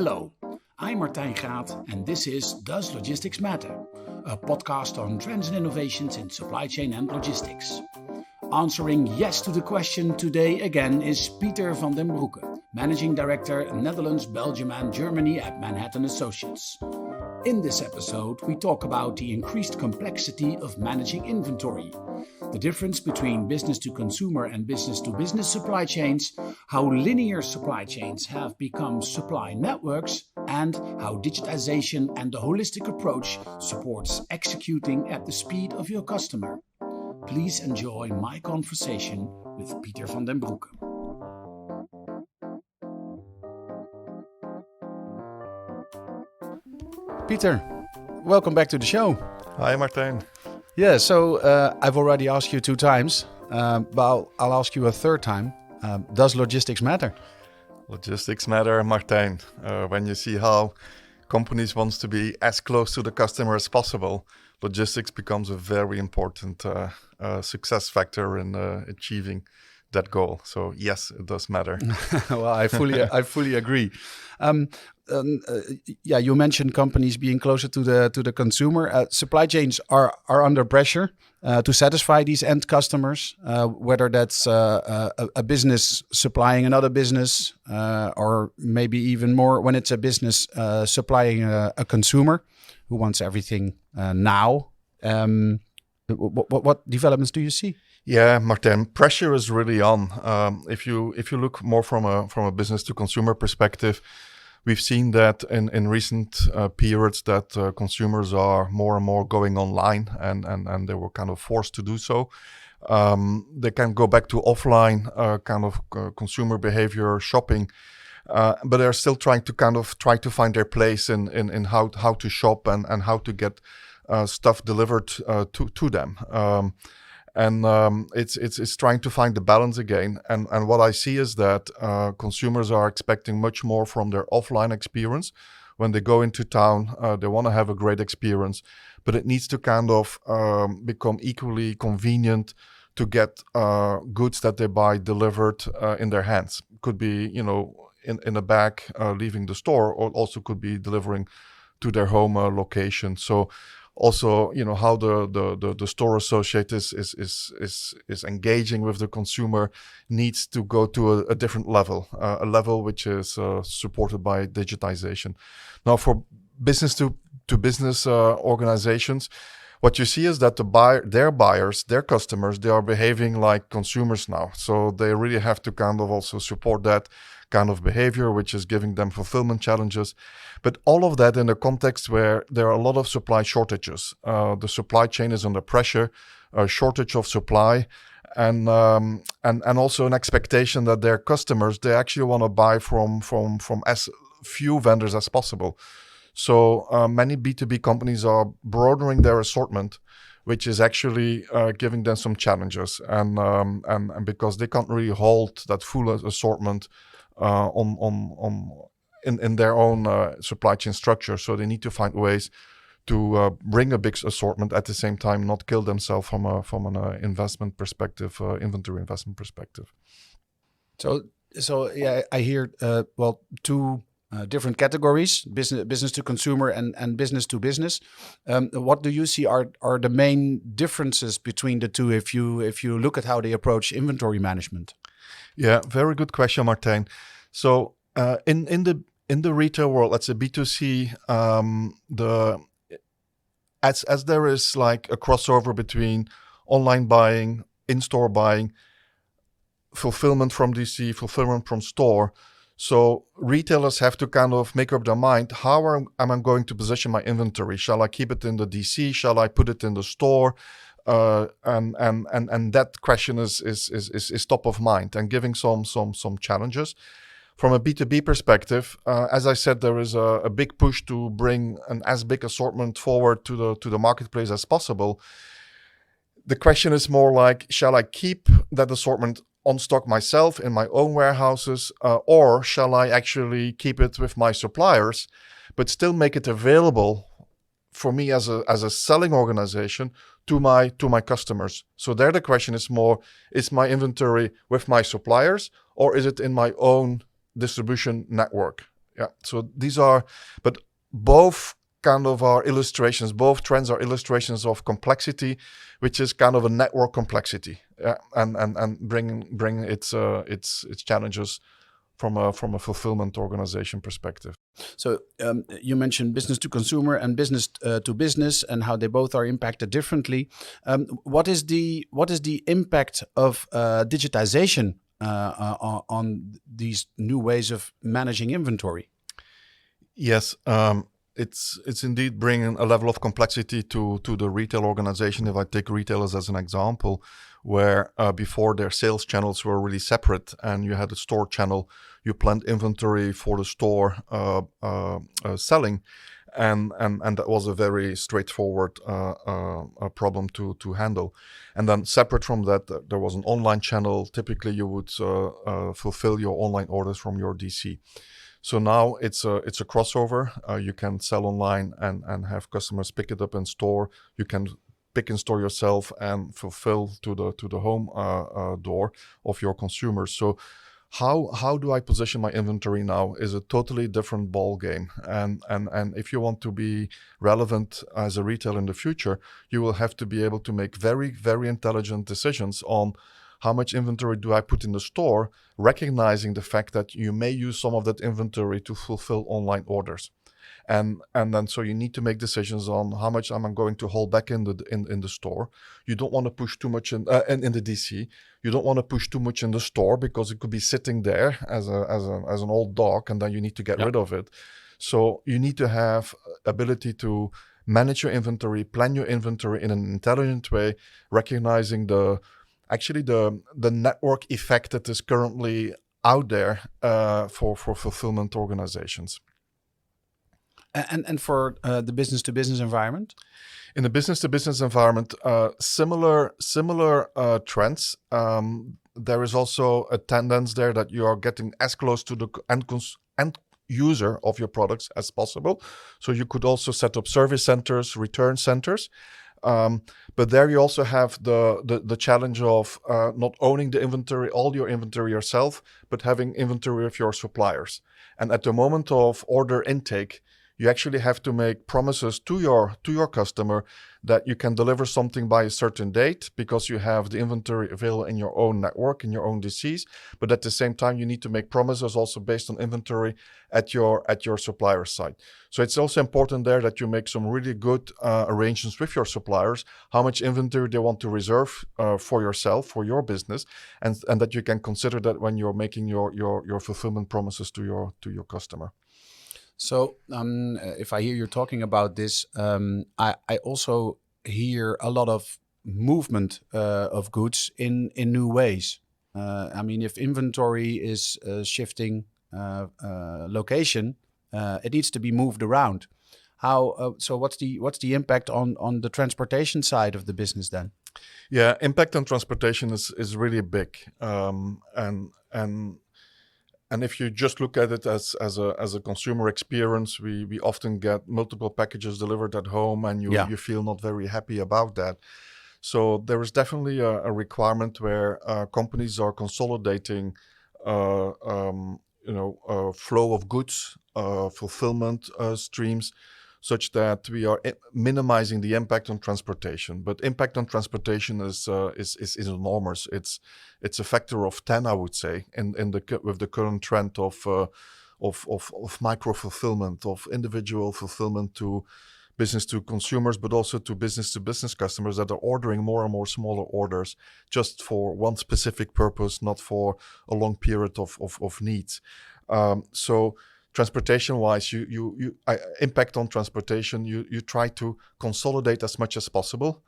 Hello, I'm Martijn Graat and this is Does Logistics Matter? A podcast on trends and innovations in supply chain and logistics. Answering yes to the question today again is Pieter van den Broecke, Managing Director, Netherlands, Belgium and Germany at Manhattan Associates. In this episode, we talk about the increased complexity of managing inventory, the difference between business-to-consumer and business-to-business supply chains, how linear supply chains have become supply networks, and how digitisation and the holistic approach supports executing at the speed of your customer. Please enjoy my conversation with Pieter van den Broecke. Pieter, welcome back to the show. Hi, Martijn. Yeah, so I've already asked you 2 times, but I'll ask you a 3rd time. Does logistics matter? Logistics matter, Martijn. When you see how companies want to be as close to the customer as possible, logistics becomes a very important success factor in achieving that goal. So yes, it does matter. Well, I fully agree. You mentioned companies being closer to the consumer. Supply chains are under pressure to satisfy these end customers, whether that's a business supplying another business, or maybe even more when it's a business supplying a consumer who wants everything now. What developments do you see? Yeah, Martijn, pressure is really on. If you look more from a business to consumer perspective, we've seen that in recent periods that consumers are more and more going online, and they were kind of forced to do so. They can go back to offline consumer behavior shopping, but they're still trying to find their place in how to shop and how to get stuff delivered to them. It's trying to find the balance again. And what I see is that consumers are expecting much more from their offline experience. When they go into town, they want to have a great experience, but it needs to become equally convenient to get goods that they buy delivered in their hands. Could be, in a bag leaving the store, or also could be delivering to their home location. So also, how the store associate is engaging with the consumer needs to go to a different level, a level which is supported by digitization. Now, for business to business organizations, what you see is that their buyers, their customers, they are behaving like consumers now. So they really have to also support that kind of behavior, which is giving them fulfillment challenges. But all of that in a context where there are a lot of supply shortages. The supply chain is under pressure, a shortage of supply, and also an expectation that their customers, they actually want to buy from as few vendors as possible. So many B2B companies are broadening their assortment, which is actually giving them some challenges, and because they can't really hold that full assortment in their own supply chain structure. So they need to find ways to bring a big assortment at the same time, not kill themselves from an investment perspective, inventory investment perspective. So yeah, I hear 2 different categories: business to consumer and business to business. What do you see are the main differences between the two if you look at how they approach inventory management? Yeah, very good question, Martijn. So in the retail world, let's say B2C, as there is like a crossover between online buying, in-store buying, fulfillment from DC, fulfillment from store. So retailers have to make up their mind, how am I going to position my inventory? Shall I keep it in the DC? Shall I put it in the store? And that question is top of mind and giving some challenges. From a B2B perspective, as I said, there is a big push to bring an as big assortment forward to the marketplace as possible. The question is more like, shall I keep that assortment on stock myself in my own warehouses, or shall I actually keep it with my suppliers, but still make it available for me as a selling organization to my customers? So there the question is more, is my inventory with my suppliers, or is it in my own distribution network? Yeah. So these are, but both kind of are illustrations. Both trends are illustrations of complexity, which is kind of a network complexity, and bring its challenges from a fulfillment organization perspective. So you mentioned business to consumer and business to business, and how they both are impacted differently. What is the impact of digitization on these new ways of managing inventory? Yes, it's indeed bringing a level of complexity to the retail organization. If I take retailers as an example, where before their sales channels were really separate, and you had a store channel, you planned inventory for the store selling, and that was a very straightforward problem to handle. And then separate from that, there was an online channel. Typically, you would fulfill your online orders from your DC. So now it's a crossover. You can sell online and have customers pick it up in store. You can pick in store yourself and fulfill to the home door of your consumers. So how do I position my inventory now is a totally different ball game. And if you want to be relevant as a retailer in the future, you will have to be able to make very, very intelligent decisions on how much inventory do I put in the store, recognizing the fact that you may use some of that inventory to fulfill online orders. And then so you need to make decisions on how much am I going to hold back in the store. You don't want to push too much in the DC. You don't want to push too much in the store because it could be sitting there as an old dog, and then you need to get rid of it. So you need to have ability to manage your inventory, plan your inventory in an intelligent way, recognizing the network effect that is currently out there for fulfillment organizations. And for the business to business environment? In the business to business environment, similar trends. There is also a tendency there that you are getting as close to the end user of your products as possible. So you could also set up service centers, return centers. But there you also have the challenge of not owning the inventory, all your inventory yourself, but having inventory of your suppliers. And at the moment of order intake, you actually have to make promises to your customer that you can deliver something by a certain date because you have the inventory available in your own network, in your own DCs. But at the same time, you need to make promises also based on inventory at your supplier side. So it's also important there that you make some really good arrangements with your suppliers, how much inventory they want to reserve for yourself, for your business, and that you can consider that when you're making your fulfillment promises to your customer. So if I hear you talking about this, I also hear a lot of movement of goods in new ways. I mean, if inventory is shifting location, it needs to be moved around. How? So what's the impact on the transportation side of the business then? Yeah, impact on transportation is really big, and if you just look at it as a consumer experience, we often get multiple packages delivered at home, and you feel not very happy about that. So there is definitely a requirement where companies are consolidating, flow of goods, fulfillment streams, such that we are minimizing the impact on transportation. But impact on transportation is enormous. It's a factor of 10, I would say, with the current trend of micro fulfillment, of individual fulfillment to business to consumers, but also to business customers that are ordering more and more smaller orders just for one specific purpose, not for a long period of needs. So transportation-wise, impact on transportation, you try to consolidate as much as possible,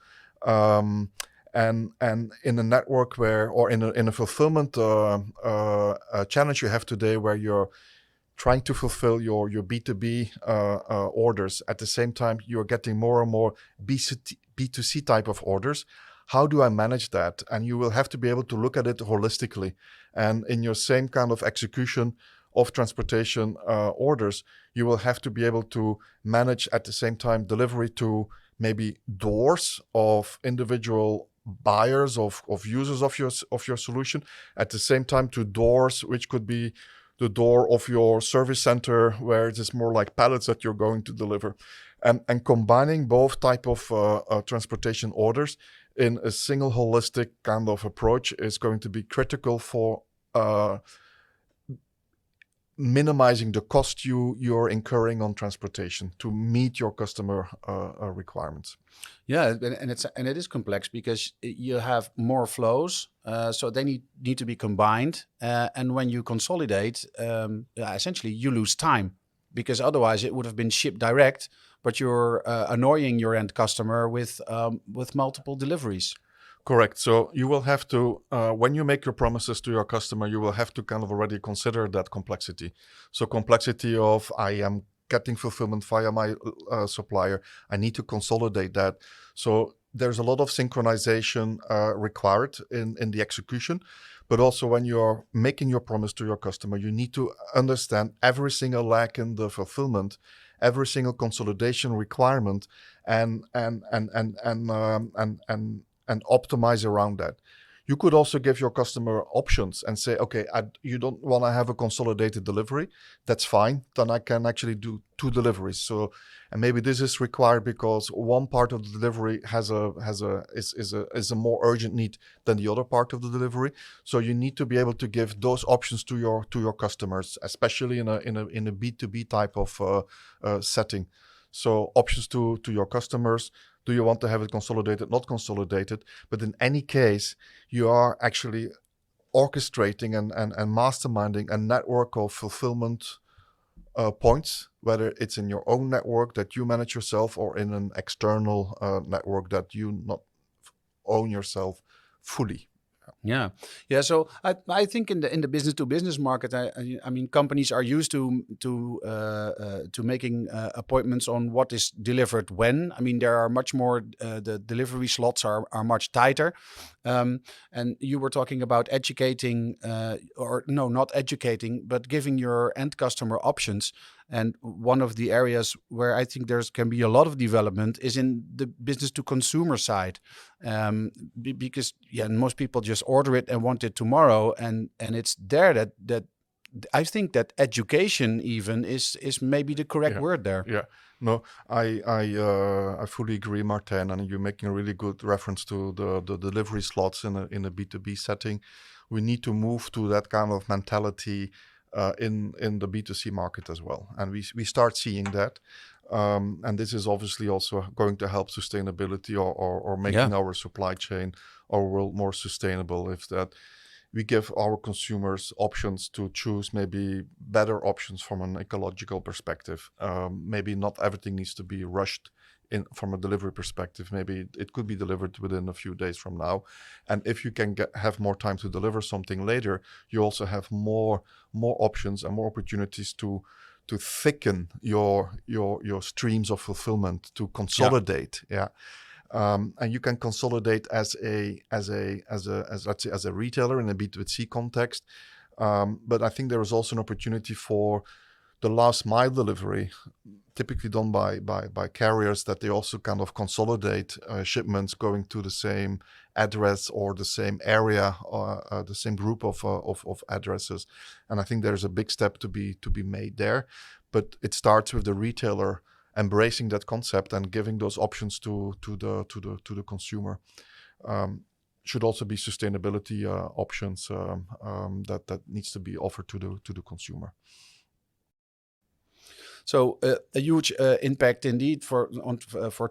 and in a network or in a fulfillment challenge you have today, where you're trying to fulfill your B2B orders. At the same time, you're getting more and more B2C type of orders. How do I manage that? And you will have to be able to look at it holistically. And in your same kind of execution of transportation orders, you will have to be able to manage at the same time delivery to maybe doors of individual buyers, of users of your solution, at the same time to doors which could be the door of your service center, where it is more like pallets that you're going to deliver. And combining both type of transportation orders in a single holistic kind of approach is going to be critical for minimizing the cost you're incurring on transportation to meet your customer requirements. Yeah, and it is complex because you have more flows, so they need to be combined. And when you consolidate, essentially you lose time, because otherwise it would have been shipped direct, but you're annoying your end customer with multiple deliveries. Correct. So you will have to, when you make your promises to your customer, you will have to kind of already consider that complexity. So complexity of, I am getting fulfillment via my supplier. I need to consolidate that. So there's a lot of synchronization required in the execution. But also when you're making your promise to your customer, you need to understand every single lag in the fulfillment, every single consolidation requirement, and optimize around that. You could also give your customer options and say, okay, you don't want to have a consolidated delivery. That's fine. Then I can actually do 2 deliveries. So, and maybe this is required because one part of the delivery is a more urgent need than the other part of the delivery. So you need to be able to give those options to your customers, especially in a B2B type of setting. So options to your customers. Do you want to have it consolidated, not consolidated? But in any case, you are actually orchestrating and masterminding a network of fulfillment points, whether it's in your own network that you manage yourself or in an external network that you not own yourself fully. Yeah, yeah. So I think in the business to business market, I mean, companies are used to making appointments on what is delivered when. I mean, there are much more. The delivery slots are much tighter. And you were talking about educating, or no, not educating, but giving your end customer options. And one of the areas where I think can be a lot of development is in the business to consumer side, because most people just order it and want it tomorrow, and it's there that I think that education even is maybe the correct word there. Yeah. No, I fully agree, Martin, and you're making a really good reference to the delivery slots in a B2B setting. We need to move to that kind of mentality in the B2C market as well, and we start seeing that. And this is obviously also going to help sustainability or making our supply chain, our world more sustainable, if that we give our consumers options to choose maybe better options from an ecological perspective. Maybe not everything needs to be rushed in from a delivery perspective. Maybe it could be delivered within a few days from now. And if you can have more time to deliver something later, you also have more options and more opportunities to thicken your streams of fulfillment, to consolidate. And you can consolidate as let's say as a retailer in a B2C context. But I think there is also an opportunity for the last mile delivery, typically done by carriers, that they also kind of consolidate shipments going to the same address or the same area or the same group of addresses. And I think there's a big step to be made there. But it starts with the retailer embracing that concept and giving those options to the consumer. Should also be sustainability options that needs to be offered to the consumer. So a huge impact indeed for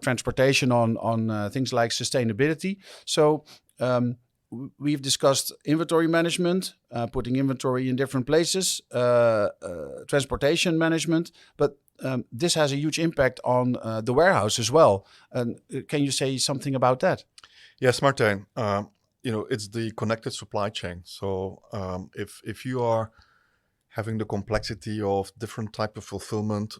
transportation on things like sustainability. So we've discussed inventory management, putting inventory in different places, transportation management, but this has a huge impact on the warehouse as well. And can you say something about that? Yes, Martijn. It's the connected supply chain. So if you are having the complexity of different type of fulfillment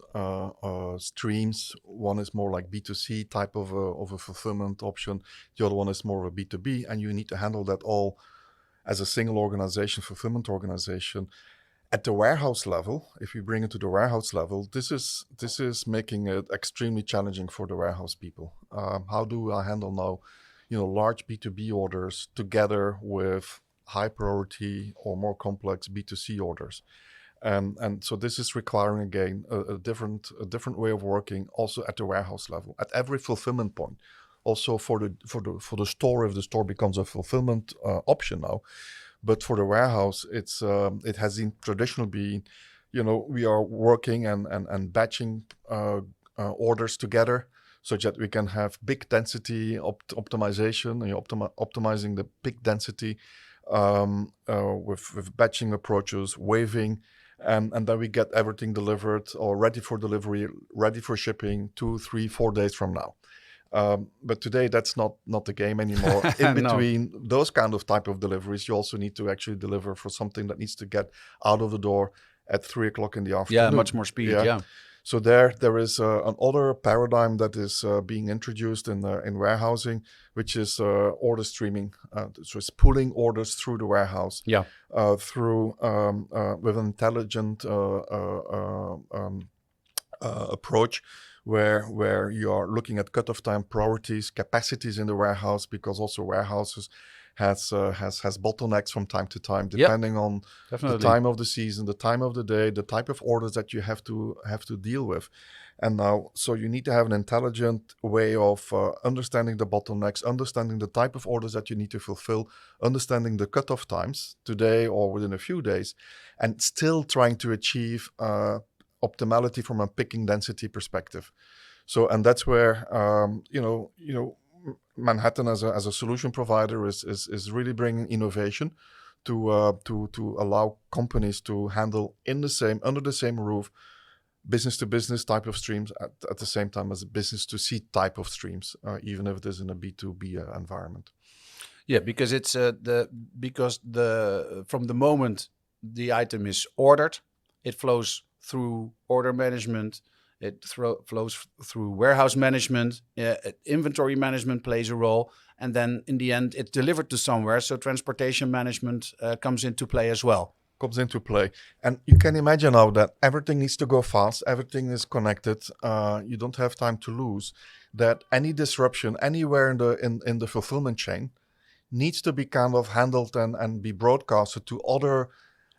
streams, one is more like B2C type of a fulfillment option. The other one is more of a B2B, and you need to handle that all as a single organization, fulfillment organization. At the warehouse level, if you bring it to the warehouse level, this is making it extremely challenging for the warehouse people. How do I handle now, large B2B orders together with high priority or more complex B2C orders? And so this is requiring again a different way of working, also at the warehouse level, at every fulfillment point. Also for the store, if the store becomes a fulfillment option now, but for the warehouse, it has traditionally been, we are working and batching orders together, so that we can have big density optimization, optimizing the big density with batching approaches, waving, and then we get everything delivered or ready for delivery, ready for shipping 2, 3, 4 days from now. But today that's not the game anymore. In between those kind of type of deliveries, you also need to actually deliver for something that needs to get out of the door at 3 o'clock in the afternoon. Yeah, much more speed. Yeah. So there is another paradigm that is being introduced in warehousing, which is order streaming. So it's pulling orders through the warehouse. Yeah. Through with an intelligent approach, where you are looking at cut-off time priorities, capacities in the warehouse, because also warehouses has bottlenecks from time to time, depending on the time of the season, the time of the day, the type of orders that you have to deal with. And now, so you need to have an intelligent way of understanding the bottlenecks, understanding the type of orders that you need to fulfill, understanding the cutoff times today or within a few days, and still trying to achieve optimality from a picking density perspective. So, and that's where Manhattan as a solution provider is really bringing innovation to allow companies to handle under the same roof, business to business type of streams at the same time as a business to C type of streams, even if it is in a B2B environment. Yeah, because from the moment the item is ordered, it flows through order management, it flows through warehouse management, inventory management plays a role, and then in the end it's delivered to somewhere. So transportation management comes into play as well. And you can imagine now that everything needs to go fast, everything is connected, you don't have time to lose, that any disruption anywhere in the fulfillment chain needs to be kind of handled and be broadcasted to other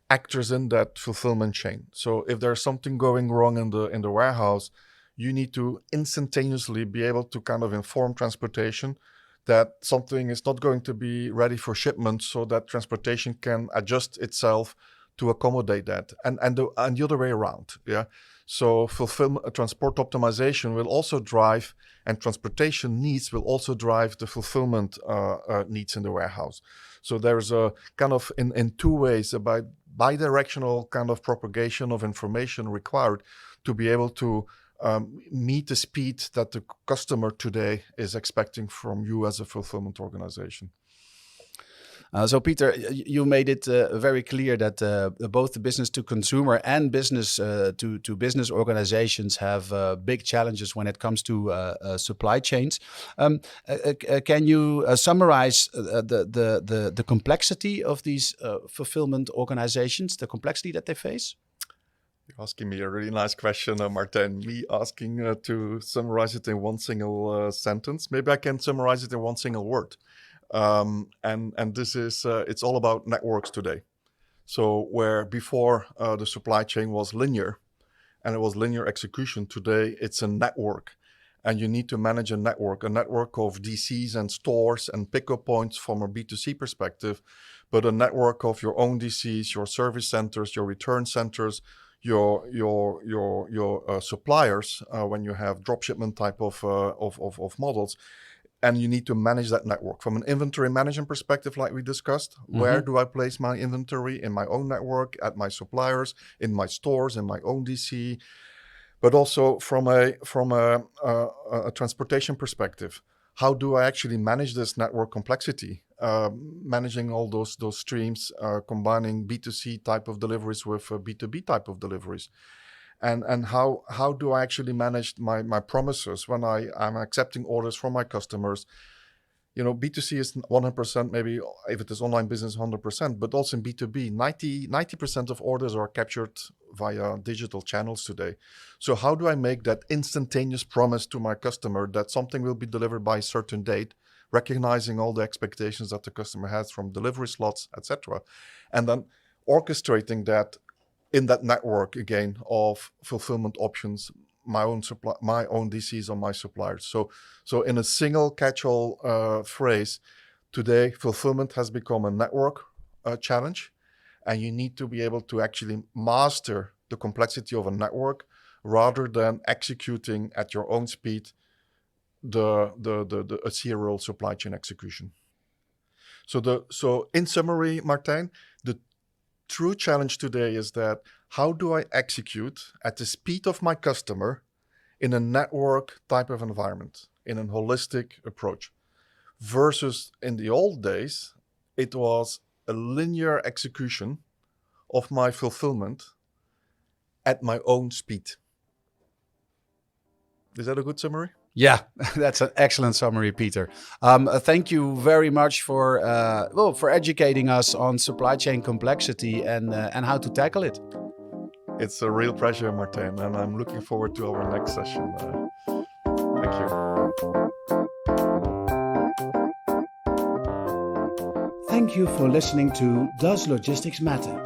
actors in that fulfillment chain. So if there's something going wrong in the warehouse, you need to instantaneously be able to kind of inform transportation that something is not going to be ready for shipment, so that transportation can adjust itself to accommodate that, and the other way around. Yeah. So transport optimization will also drive, and transportation needs will also drive the fulfillment needs in the warehouse. So there's a kind of in two ways, a bi-directional kind of propagation of information required to be able to meet the speed that the customer today is expecting from you as a fulfillment organization. So Pieter, you made it very clear that both the business to consumer and business to business organizations have big challenges when it comes to supply chains. Can you summarize the complexity of these fulfillment organizations, the complexity that they face? You're asking me a really nice question, Martin. Me asking to summarize it in one single sentence. Maybe I can summarize it in one single word. And this is, it's all about networks today. So where before the supply chain was linear and it was linear execution, today it's a network. And you need to manage a network of DCs and stores and pickup points from a B2C perspective, but a network of your own DCs, your service centers, your return centers, your suppliers when you have drop shipment type of models. And you need to manage that network from an inventory management perspective, like we discussed. Mm-hmm. Where do I place my inventory? In my own network, at my suppliers, in my stores, in my own DC, but also from a transportation perspective. How do I actually manage this network complexity? Managing all those streams, combining B2C type of deliveries with B2B type of deliveries. And how do I actually manage my promises when I'm accepting orders from my customers? B2C is 100%, maybe if it is online business, 100%, but also in B2B, 90% of orders are captured via digital channels today. So how do I make that instantaneous promise to my customer that something will be delivered by a certain date, recognizing all the expectations that the customer has from delivery slots, etc., and then orchestrating that in that network again of fulfillment options, my own DCs on my suppliers. So in a single catch-all phrase, today fulfillment has become a network challenge, and you need to be able to actually master the complexity of a network rather than executing at your own speed a serial supply chain execution. So in summary, Martijn, the true challenge today is that how do I execute at the speed of my customer in a network type of environment, in a holistic approach, versus in the old days, it was a linear execution of my fulfillment at my own speed. Is that a good summary? Yeah, that's an excellent summary, Pieter. Thank you very much for educating us on supply chain complexity and how to tackle it. It's a real pleasure, Martijn, and I'm looking forward to our next session. Thank you. Thank you for listening to Does Logistics Matter?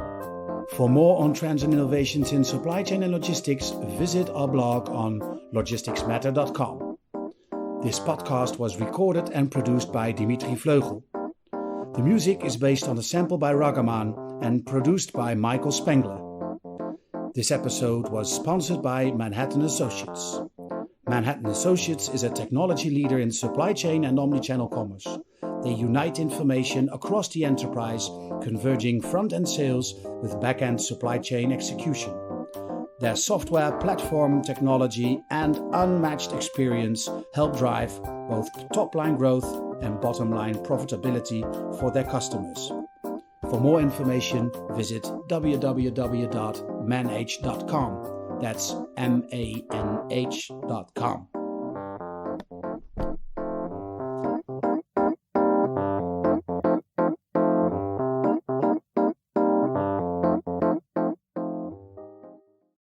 For more on trends and innovations in supply chain and logistics, visit our blog on logisticsmatter.com. This podcast was recorded and produced by Dimitri Vleugel. The music is based on a sample by Ragaman and produced by Michael Spengler. This episode was sponsored by Manhattan Associates. Manhattan Associates is a technology leader in supply chain and omnichannel commerce. They unite information across the enterprise, converging front-end sales with back-end supply chain execution. Their software, platform, technology, and unmatched experience help drive both top-line growth and bottom-line profitability for their customers. For more information, visit www.manh.com. That's MANH.com.